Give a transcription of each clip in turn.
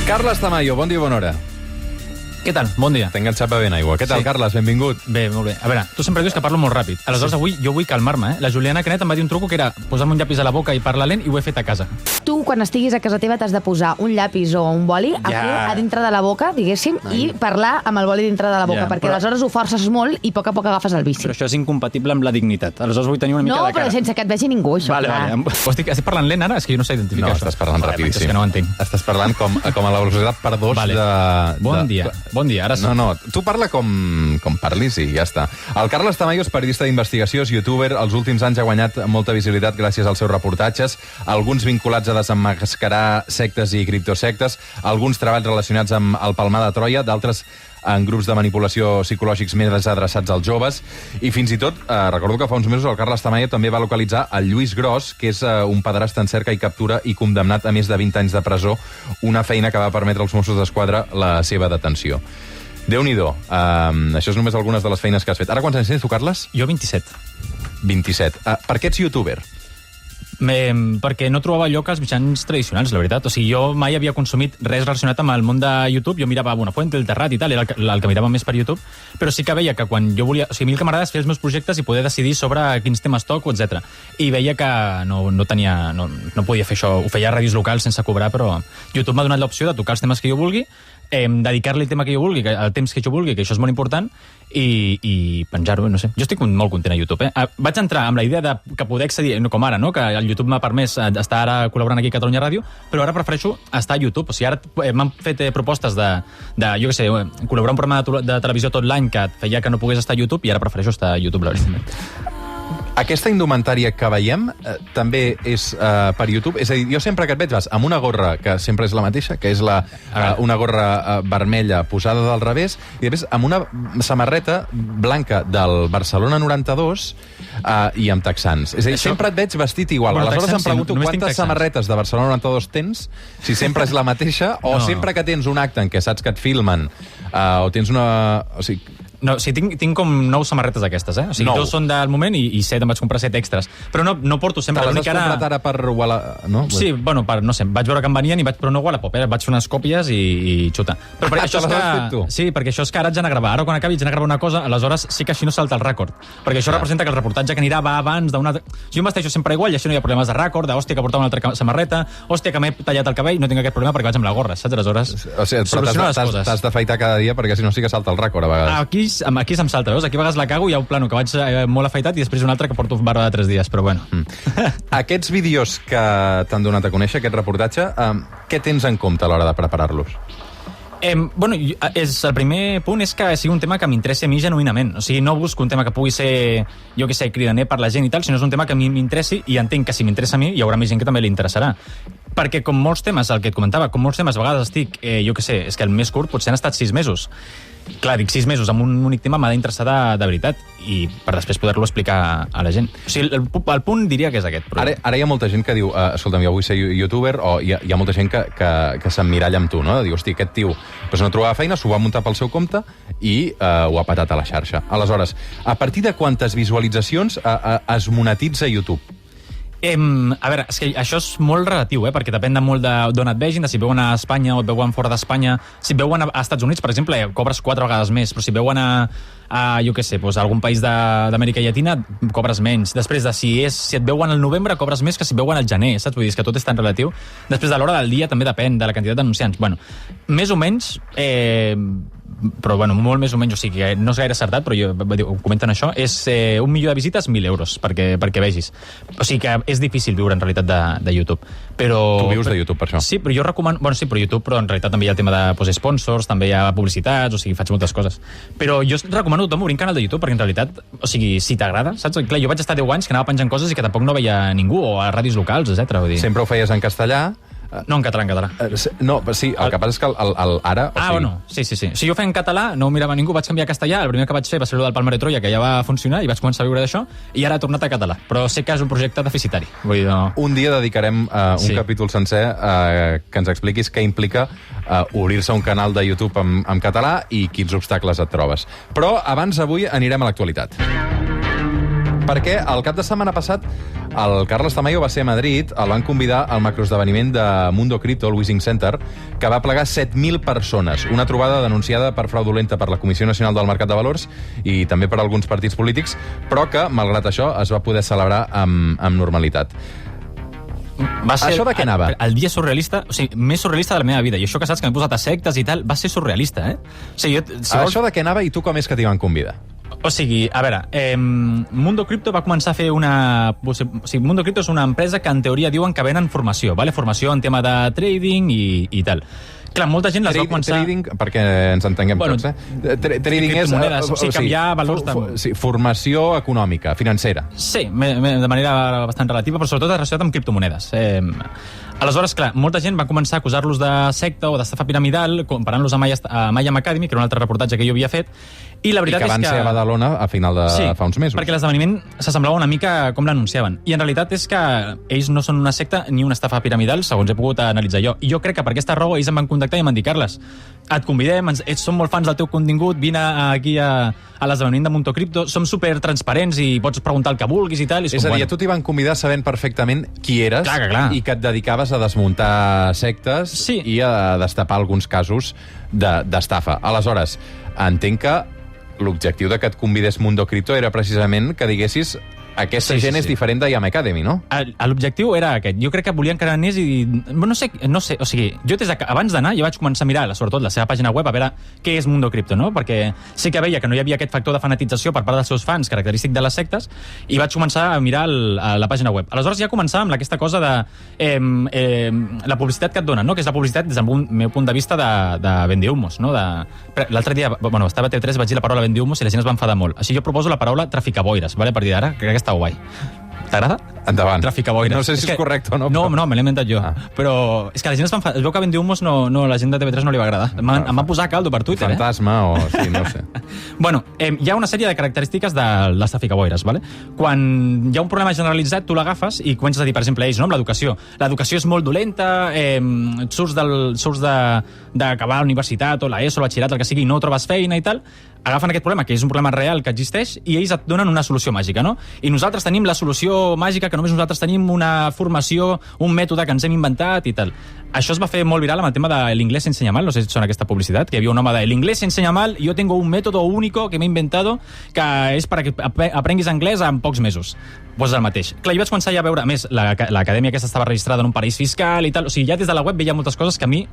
Carles Tamayo, bon dia i bona hora. Què tal? Bon dia. T'he enganxat bevent aigua. Què tal, Carles? Benvingut. Bé, molt bé. A veure, tu sempre dius que parlo molt ràpid. Aleshores, avui jo vull calmar-me, La Juliana Canet em va dir un truco que era posar-me un llapis a la boca i parlar lent, i ho he fet a casa. Tu, quan estiguis a casa teva, t'has de posar un llapis o un boli aquí a dintre de la boca, diguéssim, i parlar amb el boli dintre de la boca, perquè aleshores ho forces molt i a poc agafes el vici. Però això és incompatible amb la dignitat. Aleshores vull tenir una mica de cara. No, però sense que et vegi ningú, això. Vale. Estic parlant lent ara? És que jo no sé identificar això. No, estàs parlant rapidíssim. És que no ho entenc. Estàs parlant com a la velocitat per dos de... Bon dia, ara sí. No, tu parla com parlis i ja està. El Carles Tamayo és periodista d'investigació, és youtuber, els últims anys ha guanyat molta visibilitat gràcies als seus reportatges, alguns vinculats a desemmascarar sectes i criptosectes, alguns treballs relacionats amb el Palmar de Troia, d'altres en grups de manipulació psicològics més adreçats als joves, i fins i tot, recordo que fa uns mesos el Carles Tamayo també va localitzar el Lluís Gros, que és un pederasta en cerca i captura i condemnat a més de 20 anys de presó, una feina que va permetre als Mossos d'Esquadra la seva detenció. Déu-n'hi-do. Això és només algunes de les feines que has fet. Ara quants anys tens tu, Carles? Jo 27. 27. Per què ets youtuber? Perquè no trobava lloc als mitjans tradicionals, la veritat. O sigui, jo mai havia consumit res relacionat amb el món de YouTube. Jo mirava Buenafuente, El Terrat i tal, era el que mirava més per YouTube, però sí que veia que quan jo volia... O sigui, a mi el que m'agrada és fer els meus projectes i poder decidir sobre quins temes toco, etc. I veia que no podia fer això. Ho feia a ràdios locals sense cobrar, però YouTube m'ha donat l'opció de tocar els temes que jo vulgui, dedicar-li el tema que jo vulgui, el temps que jo vulgui, que això és molt important, i penjar-ho, no sé. Jo estic molt content a YouTube. Vaig entrar amb la idea de que poder accedir, no com ara, no? Que el YouTube m'ha permès estar ara col·laborant aquí a Catalunya Ràdio, però ara prefereixo estar a YouTube. O sigui, ara m'han fet propostes de jo què sé, col·laborar un programa de televisió tot l'any que feia que no pogués estar a YouTube, i ara prefereixo estar a YouTube, la veritat. Aquesta indumentària que veiem també és per YouTube? És a dir, jo sempre que et veig vas amb una gorra que sempre és la mateixa, que és una gorra vermella posada del revés, i després amb una samarreta blanca del Barcelona 92 i amb texans. És a dir, sempre et veig vestit igual. Aleshores em pregunto quantes samarretes de Barcelona 92 tens, si sempre és la mateixa, o sempre que tens un acte en què saps que et filmen, o tens una... O sigui, no, o sigui, tinc com 9 samarretes d'aquestes, O sigui, 2 són del moment i 7 em vaig comprar 7 extras. Però no porto sempre... Te les has comprat ara per Wallapop, no? Sí, bueno, no sé, vaig veure que em venien, però no Wallapop, vaig fer unes còpies i xuta. Però perquè això és que... Sí, perquè això és que ara haig d'anar a gravar. Ara quan acabi haig d'anar a gravar una cosa, aleshores sí que així no salta el rècord. Perquè això representa que el reportatge que anirà va abans d'una altra... Jo em vesteixo sempre igual i això no hi ha problemes de rècord, d'hòstia, que portava una altra samarreta, hòstia, que m'he tallat el cabell, no tinc aquest problema perquè vaig amb la gorra, saps? Aleshores, o sigui, però t'has d'afaitar cada dia perquè si no sí que salta el rècord a vegades. Aquí se'm salta. Aquí a vegades la cago i hi ha un plano que vaig molt afaitat i després un altre que porto barba de 3 dies, però bueno. Aquests vídeos que t'han donat a conèixer, aquest reportatge, què tens en compte a l'hora de preparar-los? Bueno, el primer punt és que sigui un tema que m'interessi a mi genuïnament. O sigui, no busco un tema que pugui ser, jo què sé, cridaner per la gent i tal, sinó és un tema que a mi m'interessi, i entenc que si m'interessa a mi hi haurà més gent que també li interessarà. Perquè com molts temes, el que et comentava, com molts temes a vegades estic, jo què sé, és que el més curt potser han estat 6 mesos. Clar, dic 6 mesos amb un únic tema m'ha d'interessar de veritat, i per després poder-lo explicar a la gent. O sigui, el punt diria que és aquest. Però... Ara hi ha molta gent que diu, escolta'm, jo vull ser youtuber, o hi ha molta gent que s'emmiralla amb tu, no? De dir, hosti, aquest tio no trobava feina, s'ho va muntar pel seu compte i ho ha patat a la xarxa. Aleshores, a partir de quantes visualitzacions es monetitza YouTube? A veure, és que això és molt relatiu, perquè depèn de molt d'on et vegin, de si veuen a Espanya o et veuen fora d'Espanya. Si et veuen a Estats Units, per exemple, cobres 4 vegades més, però si et veuen jo què sé, algun país d'Amèrica Llatina, cobres menys. Després, si et veuen al novembre, cobres més que si et veuen al gener, saps? Vull dir, que tot és tan relatiu. Després, de l'hora del dia, també depèn de la quantitat d'anunciants. Bueno, més o menys... però bueno, molt més o menys, o sigui, no és gaire acertat, però ho comenten això, és 1 milió de visites, 1.000 euros, perquè vegis. O sigui que és difícil viure en realitat de YouTube. Però... Tu vius de YouTube per això? Sí, però jo recomano... Bueno, sí, però YouTube, però en realitat també hi ha el tema de sponsors, també hi ha publicitats, o sigui, faig moltes coses. Però jo recomano a tothom obrir un canal de YouTube, perquè en realitat, o sigui, si t'agrada, saps? Clar, jo vaig estar 10 anys que anava penjant coses i que tampoc no veia ningú, o a ràdios locals, etc. Sempre ho feies en castellà? No, en català, en català. No, sí, el que passa és que ara... Bueno, sí. Si jo feia en català, no ho mirava ningú, vaig canviar a castellà, el primer que vaig fer va ser el del Palmar de Troia, que ja va funcionar, i vaig començar a viure d'això, i ara he tornat a català. Però sé que és un projecte deficitari. Vull dir, no... Un dia dedicarem un capítol sencer que ens expliquis què implica obrir-se un canal de YouTube en català i quins obstacles et trobes. Però abans, avui anirem a l'actualitat. Perquè el cap de setmana passat El Carles Tamayo va ser a Madrid, el van convidar al macroesdeveniment de Mundo Cripto, el Wishing Center, que va plegar 7.000 persones. Una trobada denunciada per fraudulenta per la Comissió Nacional del Mercat de Valors i també per alguns partits polítics, però que, malgrat això, es va poder celebrar amb normalitat. Va ser això de què anava? El dia surrealista, o sigui, més surrealista de la meva vida. I això que saps que m'he posat a sectes i tal, va ser surrealista, eh? O sigui, Això de què anava i tu com és que t'hi van convidar? O sigui, a veure, Mundo Cripto va començar a fer una... O sigui, Mundo Cripto és una empresa que en teoria diuen que venen formació, ¿vale? Formació en tema de trading i tal. Clar, molta gent les va començar... Trading, perquè ens entenguem tots, Trading és... O sigui, canviar valors de... Sí, formació econòmica, financera. Sí, de manera bastant relativa, però sobretot relacionat amb criptomonedes. Aleshores, clar, molta gent va començar a acusar-los de secta o d'estafa piramidal, comparant-los a Mayhem Academy, que era un altre reportatge que jo havia fet, i la veritat és que... I que van ser a Badalona a final de fa uns mesos. Perquè l'esdeveniment s'assemblava una mica com l'anunciaven. I en realitat és que ells no són una secta ni una estafa piramidal, segons he pogut analitzar jo. I jo crec que per aquesta raó ells em van contactar i em van dir: Carles, et convidem, som molt fans del teu contingut, vine aquí a l'esdeveniment de Mundo Cripto, som super transparents i pots preguntar el que vulguis i tal. És a dir, tu t'hi van convidar sabent perfectament qui eres i que et dedicaves a desmuntar sectes i a destapar alguns casos d'estafa. Aleshores, entenc que l'objectiu de que et convidés Mundo Cripto era precisament que diguessis: aquesta gent és diferent de Mayhem Academy, no? L'objectiu era aquest. Jo crec que volien que anés i... No sé, o sigui, jo abans d'anar ja vaig començar a mirar, sobretot, la seva pàgina web, a veure què és Mundo Cripto, no? Perquè sí que veia que no hi havia aquest factor de fanatització per part dels seus fans, característic de les sectes, i vaig començar a mirar la pàgina web. Aleshores ja començava amb aquesta cosa de la publicitat que et donen, no? Que és la publicitat, des del meu punt de vista, de vendehumos, no? L'altre dia, estava a TV3, vaig dir la paraula vendehumos i la gent es va enfadar molt. Així jo proposo la paraula traficaboires, vale? A partir d'ara, crec que està guai. T'agrada? Endavant. Traficaboires. No sé si és correcte o no. No, me l'he inventat jo. Però és que la gent es veu que vendehumos la gent de TV3 no li va agradar. Em va posar caldo per Twitter, Fantasma o... Sí, no sé. Bueno, hi ha una sèrie de característiques de les traficaboires, ¿vale? Quan hi ha un problema generalitzat, tu l'agafes i comences a dir, per exemple, ells, no? Amb l'educació. L'educació és molt dolenta, surts d'acabar la universitat o l'ESO, el batxillerat, el que sigui, i no trobes feina i tal. Agafen aquest problema, que és un problema real que existeix, i ells et donen una solució màgica, no? I nosaltres tenim la solució màgica, que només nosaltres tenim una formació, un mètode que ens hem inventat i tal. Això es va fer molt viral amb el tema de l'inglés enseña mal, no sé si sona aquesta publicitat, que hi havia un home de l'inglés enseña mal, yo tengo un método único que m'he inventado que és perquè aprenguis anglès en pocs mesos. Pues el mateix. Clar, jo vaig començar ja a veure, a més, l'acadèmia aquesta estava registrada en un paraís fiscal i tal, o sigui, ja des de la web veia moltes coses que a mi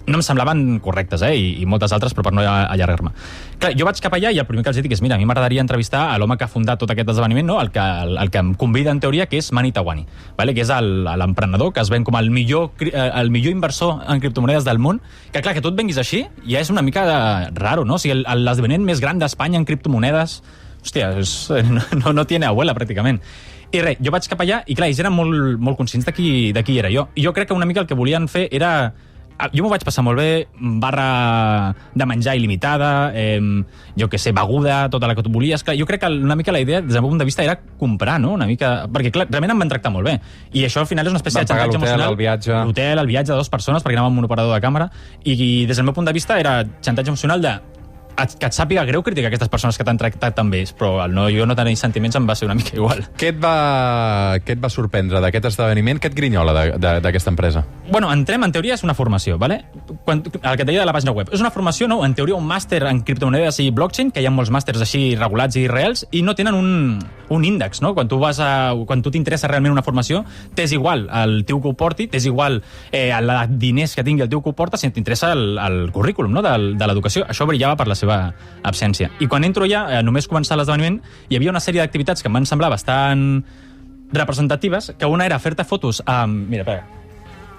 no em semblaven correctes, i moltes altres, però per no allargar-me. Clar, jo vaig cap allà i el primer que els dic és: mira, a mi m'agradaria entrevistar a l'home que ha fundat tot aquest esdeveniment, no? el que em convida en teoria, que és Mani Tawani, vale? Que és l'emprenedor que es ven com el millor inversor en criptomonedes del món, que clar, que tu et venguis així ja és una mica raro, no? O sigui, l'esdeveniment més gran d'Espanya en criptomonedes, hòstia, no tiene abuela, pràcticament. I res, jo vaig cap allà i clar, ells eren molt conscients de qui era jo. I jo crec que una mica el que volien fer era... Jo m'ho vaig passar molt bé, barra de menjar il·limitada, jo que sé, beguda, tota la que tu volies. Clar, jo crec que una mica la idea, des del meu punt de vista, era comprar, no? Una mica... Perquè, clar, realment em van tractar molt bé. I això, al final, és una espècie de xantatge emocional. L'hotel, el viatge de 2 persones, perquè anàvem amb un operador de càmera, i des del meu punt de vista era xantatge emocional de que et sàpiga greu criticar aquestes persones que t'han tractat tan bé, però jo no tenir sentiments em va ser una mica igual. Què et va sorprendre d'aquest esdeveniment? Què et grinyola d'aquesta empresa? Bueno, entrem, en teoria és una formació, ¿vale? El que et deia de la pàgina web. És una formació, no? En teoria un màster en criptomonedes i blockchain, que hi ha molts màsters així regulats i reals, i no tenen un índex, no? Quan tu t'interessa realment una formació, t'és igual el tio que ho porti, t'és igual els diners que tingui el tio que ho porta, si t'interessa el currículum, no? De l'educació. Això brillava per la seva absència. I quan entro ja, només començar l'esdeveniment, hi havia una sèrie d'activitats que em van semblar bastant representatives, que una era fer-te fotos amb... Mira, espera,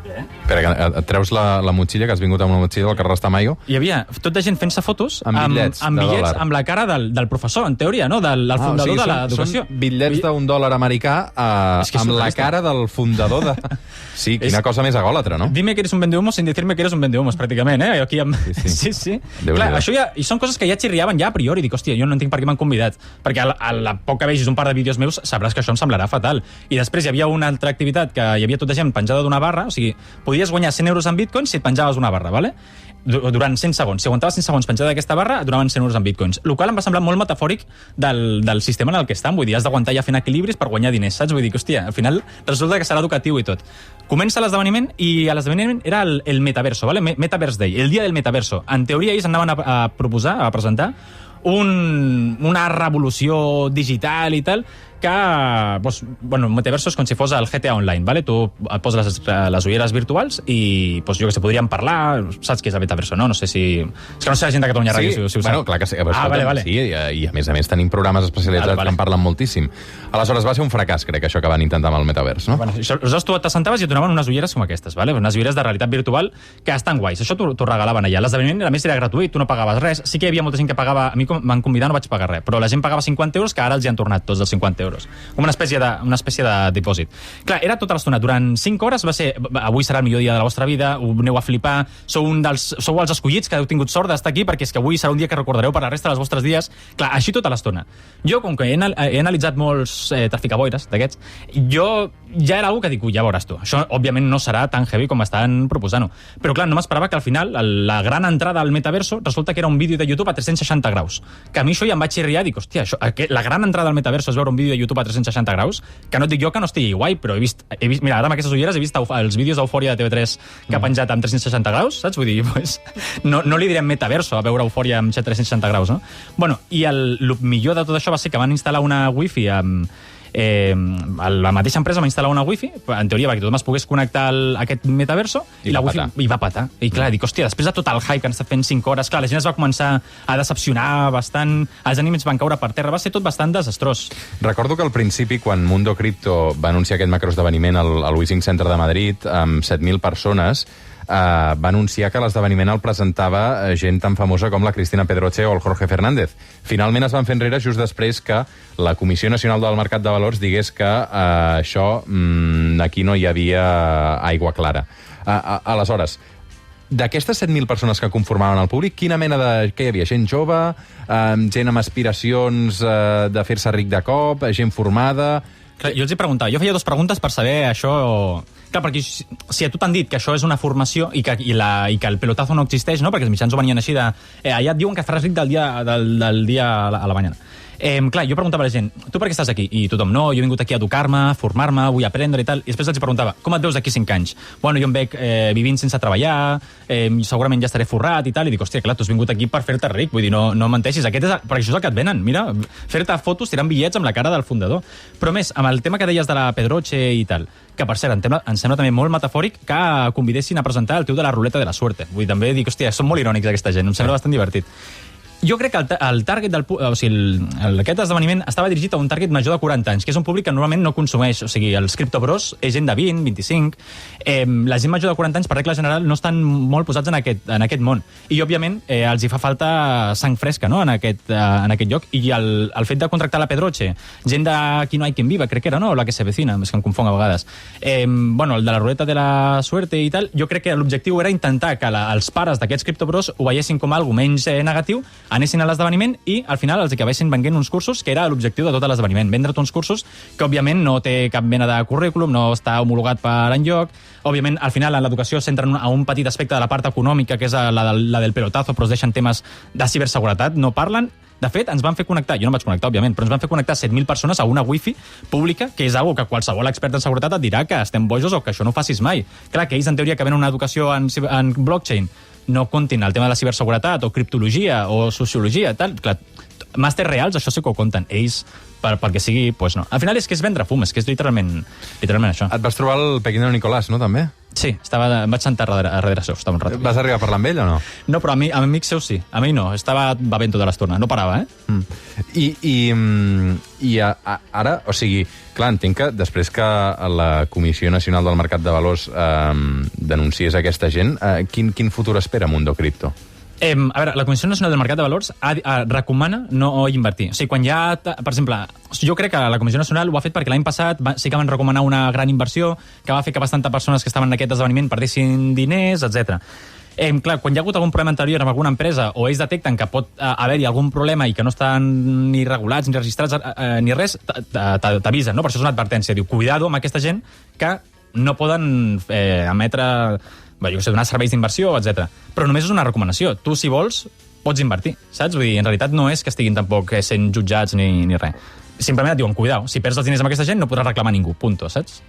Espera, que et treus la motxilla, que has vingut amb una motxilla del Carles Tamayo. Hi havia tot de gent fent-se fotos amb bitllets amb la cara del professor, en teoria, no? Del fundador de l'educació. Són bitllets $1 americà amb la cara del fundador de... Sí, quina cosa més agòlatra, no? Dime que eres un vendehumos sin decirme que eres un vendehumos, pràcticament, eh? Aquí sí. Clar, això ja... I són coses que ja xirriaven ja a priori. Dic, hòstia, jo no entenc per què m'han convidat. Perquè a la poc que vegis un par de vídeos meus sabràs que això em semblarà fatal. I després hi havia una altra activitat que hi havia tota gent penjada d'una barra, o sigui, sigui, podies guanyar 100 euros en bitcoins si et penjaves una barra, ¿vale? Durant 100 segons. Si aguantaves 100 segons penjada d'aquesta barra, et donaven 100 euros en bitcoins. El qual em va semblar molt metafòric del sistema en el que estan. Vull dir, has d'aguantar ja fent equilibris per guanyar diners, saps? Vull dir que, hòstia, al final resulta que serà educatiu i tot. Comença l'esdeveniment i a l'esdeveniment era el metaverso, ¿vale? Metaverse Day, el dia del metaverso. En teoria, ells anaven a proposar, a presentar una revolució digital i tal, que, doncs, bueno, el metaverso és com si fos el GTA Online, ¿vale? Tu et poses les ulleres virtuals i, doncs, jo que sé, podríem parlar, saps què és el metaverso, no? No sé si... És que no sé la gent de Catalunya Ràdio si ho sap. Bueno, clar que sí. Vale. Sí, i a més tenim programes especialitzats que en parlen moltíssim. Aleshores, va ser un fracàs, crec, això que van intentar amb el metavers, no? Bueno, aleshores tu t'assentaves i et donaven unes ulleres com aquestes, ¿vale? Unes ulleres de realitat virtual que estan guais. Això t'ho regalaven allà. L'esdeveniment, a més, era gratuït, tu no pagaves res. Sí que hi havia molta gent que pagava... A mi m'han convidat, no vaig pagar res, però la gent pagava 50 euros, que ara els hi han tornat tots els 50 euros. Com una espècie de dipòsit. Clar, era tota l'estona. Durant 5 hores va ser... Avui serà el millor dia de la vostra vida, ho aneu a flipar, sou els escollits que heu tingut sort d'estar aquí, perquè és que avui serà un dia que recordareu per la resta dels vostres dies. Clar, així tota l'estona. Jo, com que he analitzat molts traficaboires d'aquests, jo ja era algo que dic, ja veuràs tu. Això, òbviament, no serà tan heavy com estan proposant-ho. Però, clar, no m'esperava que al final la gran entrada al metaverso resulta que era un vídeo de YouTube a 360 graus. Que a mi això ja em vaig xirriar i dic, hòstia, la gran entrada al metaverso és veure un vídeo de YouTube a 360 graus, que no et dic jo que no estigui guai, però he vist mira, ara amb aquestes ulleres he vist els vídeos d'Eufòria de TV3 que ha penjat amb 360 graus, saps? Vull dir, pues, no li direm metaverso a veure Eufòria amb 360 graus, no? Bueno, i el millor de tot això va ser que van instal·lar una wifi la mateixa empresa va instal·lar una wifi, en teoria perquè tothom es pogués connectar a aquest metaverso, i la wifi va patar. I clar, dic, hòstia, després de tot el hype que han estat fent 5 hores, clar, la gent es va començar a decepcionar bastant, els ànims van caure per terra, va ser tot bastant desastrós. Recordo que al principi, quan Mundo Cripto va anunciar aquest macroesdeveniment al Wishing Center de Madrid, amb 7.000 persones, va anunciar que l'esdeveniment el presentava gent tan famosa com la Cristina Pedroche o el Jorge Fernández. Finalment es van fer enrere just després que la Comissió Nacional del Mercat de Valors digués que aquí no hi havia aigua clara. Aleshores, d'aquestes 7.000 persones que conformaven el públic, quina mena de... Què hi havia? Gent jove? Gent amb aspiracions de fer-se ric de cop? Gent formada? Clar, jo els hi preguntava. Jo feia 2 preguntes per saber això... Clar, perquè si a tu t'han dit que això és una formació i que el pelotazo no existeix, no? Perquè els mitjans ho venien així de... allà et diuen que faràs ric del dia a la mañana. Clar, jo preguntava a la gent, tu per què estàs aquí? I tothom, no, jo he vingut aquí a educar-me, a formar-me, vull aprendre i tal. I després els preguntava, com et veus d'aquí 5 anys? Bueno, jo em veig vivint sense treballar, segurament ja estaré forrat i tal. I dic, hòstia, clar, tu has vingut aquí per fer-te ric, vull dir, no menteixis. Perquè això és el que et venen, mira, fer-te fotos tirant bitllets amb la cara del fundador. Però més, amb el tema que deies de la Pedroche i tal, que per cert, em sembla també molt metafòric que convidessin a presentar el teu de la ruleta de la suerte. Vull dir, també dic, hòstia, són molt irònics aquesta gent, em sembla bastant divertit. Jo crec que el target aquest esdeveniment estava dirigit a un target major de 40 anys, que és un públic que normalment no consumeix, o sigui, els criptobros és gent de 20, 25, la gent major de 40 anys, per regla general, no estan molt posats en aquest món. I, òbviament, els hi fa falta sang fresca, no?, en aquest lloc. I el fet de contractar la Pedroche, gent de Aquí no hay quien viva, crec que era, no?, o la que se vecina, és que em confong a vegades. Bueno, el de la ruleta de la suerte i tal, jo crec que l'objectiu era intentar que els pares d'aquests criptobros ho veiessin com algo menys negatiu, anessin a l'esdeveniment i al final els acabessin venent uns cursos, que era l'objectiu de tot l'esdeveniment, vendre't uns cursos que òbviament no té cap mena de currículum, no està homologat per enlloc. Òbviament, al final, en l'educació s'entren a un petit aspecte de la part econòmica, que és la del pelotazo, però es deixen temes de ciberseguretat, no parlen. De fet, ens van fer connectar, jo no em vaig connectar, òbviament, però ens van fer connectar 7.000 persones a una wifi pública, que és algo que qualsevol expert en seguretat et dirà que estem bojos o que això no ho facis mai. Clar, que ells, en teoria, que venen una educació en blockchain, no comptin el tema de la ciberseguretat o criptologia o sociologia, tal. Clar, màsters reals, això sí que ho compten. Ells, perquè sigui, doncs no. Al final és que és vendre fum, és que és literalment això. Et vas trobar el Pequeño Nicolás, no, també? Sí, em vaig sentar darrere seu, estava un rato. Vas arribar a parlar amb ell o no? No, però amb amics seus sí. A mi no, estava bevent tota l'estona, no parava, I ara, o sigui, clar, entenc que després que la Comissió Nacional del Mercat de Valors denunciés aquesta gent, quin futur espera Mundo Cripto? A veure, la Comissió Nacional del Mercat de Valors recomana no invertir. O sigui, quan hi ha... Per exemple, jo crec que la Comissió Nacional ho ha fet perquè l'any passat sí que van recomanar una gran inversió que va fer que bastantes persones que estaven en aquest esdeveniment perdessin diners, etc. Clar, quan hi ha hagut algun problema anterior amb alguna empresa o ells detecten que pot haver-hi algun problema i que no estan ni regulats, ni registrats, ni res, t'avisen, no? Per això és una advertència. Diu, cuidado amb aquesta gent que no poden emetre, donar serveis d'inversió, etc. Però només és una recomanació. Tu, si vols, pots invertir, saps? Vull dir, en realitat no és que estiguin tampoc sent jutjats ni res. Simplement et diuen, cuidao, si perds els diners amb aquesta gent no podràs reclamar ningú, punto, saps?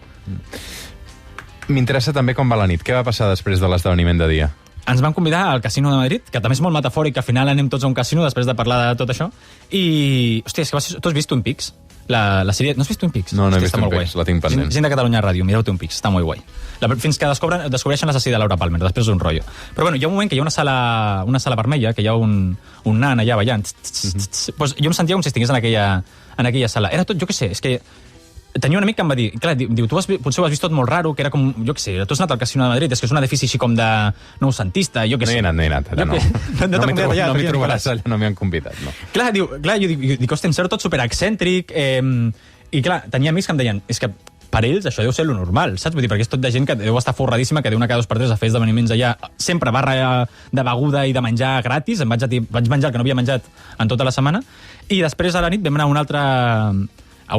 M'interessa també com va la nit. Què va passar després de l'esdeveniment de dia? Ens van convidar al Casino de Madrid, que també és molt metafòric, que al final anem tots a un casino després de parlar de tot això. I, hòstia, és que tu has vist Twin Peaks? La sèrie... No has vist Twin Peaks? No he vist Twin Peaks, la tinc pendent. Gent de Catalunya Ràdio, mireu Twin Peaks, està molt guai. Fins que descobreixen l'assassí de Laura Palmer, després és un rotllo. Però bueno, hi ha un moment que hi ha una sala vermella, que hi ha un nan allà ballant. Pues jo em sentia com si estigués en aquella sala. Era tot, jo què sé, és que tenia un amic que em va dir, clar, diu, potser ho has vist tot molt raro, que era com, jo què sé, tu has anat al Casino de Madrid, és que és un edifici així com de noucentista, jo què sé. No he anat, allà no. No m'hi trobaràs allà, no m'hi han convidat, no. Clar, jo dic, hòstia, em sembla tot superexcèntric, i clar, tenia amics que em deien, és que per ells això deu ser lo normal, saps? Vull dir, perquè és tot de gent que deu estar forradíssima, que deu anar cada 2 per 3 a fer esdeveniments allà, sempre barra de beguda i de menjar gratis, vaig menjar el que no havia menjat en tota la setmana, i després a la nit vam anar a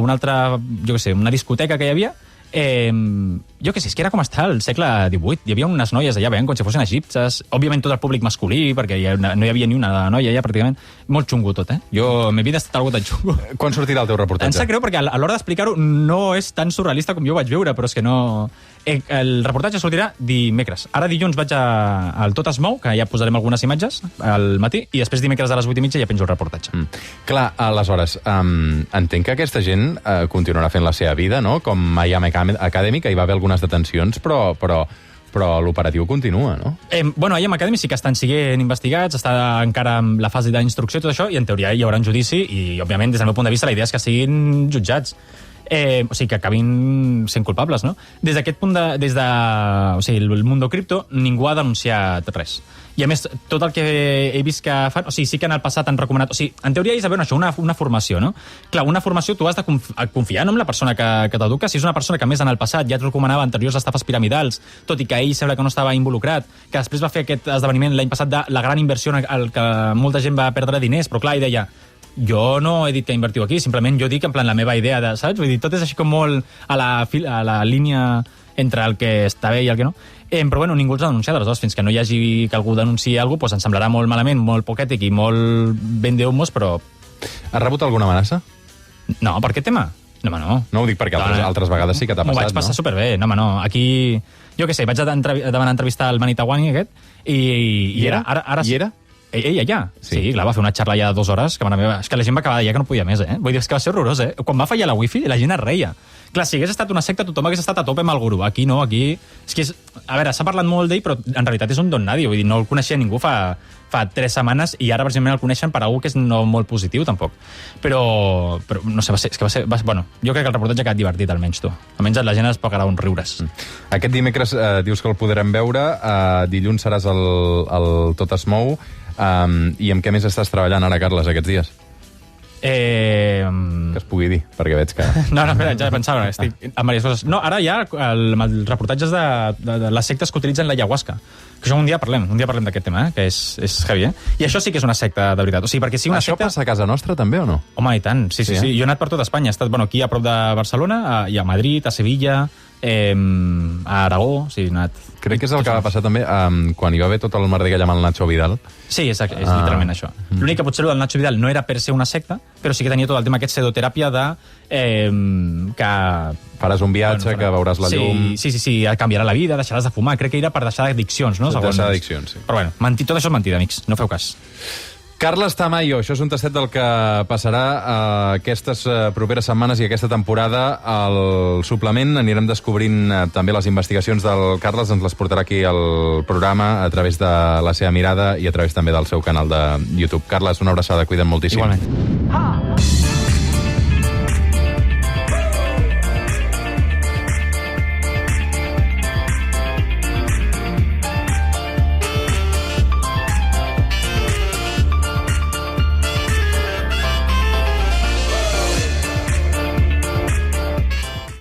una altra, jo què sé, una discoteca que hi havia, jo què sé, és que era com estar al segle XVIII. Hi havia unes noies allà veient com si fossin egiptes, òbviament tot el públic masculí, perquè no hi havia ni una noia allà pràcticament. Molt xungo tot, Jo, me vida ha estat algo tan xungo. Quan sortirà el teu reportatge? Em sap greu perquè a l'hora d'explicar-ho no és tan surrealista com jo ho vaig veure, però és que no... El reportatge sortirà dimecres. Ara dilluns vaig al Tot es mou, que ja posarem algunes imatges al matí, i després dimecres a les 8:30 ja penjo el reportatge. Clar, aleshores, entenc que aquesta gent continuarà fent la seva vida, no? Com Miami Academy, que hi va haver algunes detencions, però l'operatiu continua, no? Bueno, a IAM Academy sí que estan sent investigats, està encara en la fase d'instrucció i tot això, i en teoria hi haurà un judici, i òbviament, des del meu punt de vista, la idea és que siguin jutjats. O sigui, que acabin sent culpables, no? Des d'aquest punt o sigui, el Mundo Cripto, ningú ha denunciat res. I a més, tot el que he vist que fan, o sigui, sí que en el passat han recomanat, o sigui, en teoria és això, una formació, no? Clar, una formació tu has de confiar, no?, en la persona que t'educa. Si és una persona que més en el passat ja et recomanava anteriors estafes piramidals, tot i que ell sembla que no estava involucrat, que després va fer aquest esdeveniment l'any passat de la gran inversió en què molta gent va perdre diners, però clar, ell deia, jo no he dit que invertiu aquí, simplement jo dic en plan la meva idea de, saps? Vull dir, tot és així com molt a la línia entre el que està bé i el que no. Però bueno, ningú els ha denunciat, aleshores, fins que no hi hagi que algú denunciï alguna cosa, ens semblarà molt malament, molt poc ètic i molt ben de humos, però... Has rebut alguna amenaça? No, per aquest tema? No, home, no. No ho dic perquè altres vegades sí que t'ha passat, no? M'ho vaig passar superbé, no, home, no. Aquí, jo què sé, vaig demanar entrevistar el Manitawani aquest, i era... I era? Ell allà? Sí, clar, va fer una xarra allà de 2 hores, que mare meva, és que la gent va acabar d'allà que no podia més, Vull dir, és que va ser horrorós, Quan va fallar la wifi, la gent es reia. Clar, si hagués estat una secta, tothom hagués estat a tope amb el gurú. Aquí no, aquí... És que a veure, s'ha parlat molt d'ell, però en realitat és un don nadie. Vull dir, no el coneixia ningú fa 3 setmanes i ara, precisament, el coneixen per algú que és no molt positiu, tampoc. Però no sé, bueno, jo crec que el reportatge ha quedat divertit, almenys, tu. Almenys la gent es pagarà uns riures. Aquest dimecres dius que el podrem veure, dilluns seràs al Tot es mou, i amb què més estàs treballant ara, Carles, aquests dies? Que es pugui dir, perquè veig que... No, espera, ja pensava, estic amb diverses coses. No, ara hi ha els reportatges de les sectes que utilitzen l'ayahuasca. Que això un dia parlem d'aquest tema, que és heavy, I això sí que és una secta de veritat. O sigui, perquè si una això secta... passa a casa nostra també, o no? Home, i tant, sí. Jo he anat per tot Espanya. He estat aquí a prop de Barcelona, i a Madrid, a Sevilla, a Aragó, he anat... Crec que és el que va passar també quan hi va haver tot el merder amb el Nacho Vidal. Sí, és literalment això. L'únic que potser el del Nacho Vidal no era per ser una secta, però sí que tenia tot el tema aquest pseudoteràpia de... que... Faràs un viatge, que veuràs la llum... Sí, canviarà la vida, deixaràs de fumar. Crec que era per deixar d'addiccions, no? Deixar d'addiccions, sí. Però bueno, tot això és mentida, amics, no feu cas. Carles Tamayo, això és un tastet del que passarà aquestes properes setmanes i aquesta temporada. Al suplement anirem descobrint també les investigacions del Carles, ens les portarà aquí al programa a través de la seva mirada i a través també del seu canal de YouTube. Carles, una abraçada, cuida't moltíssim. Igualment.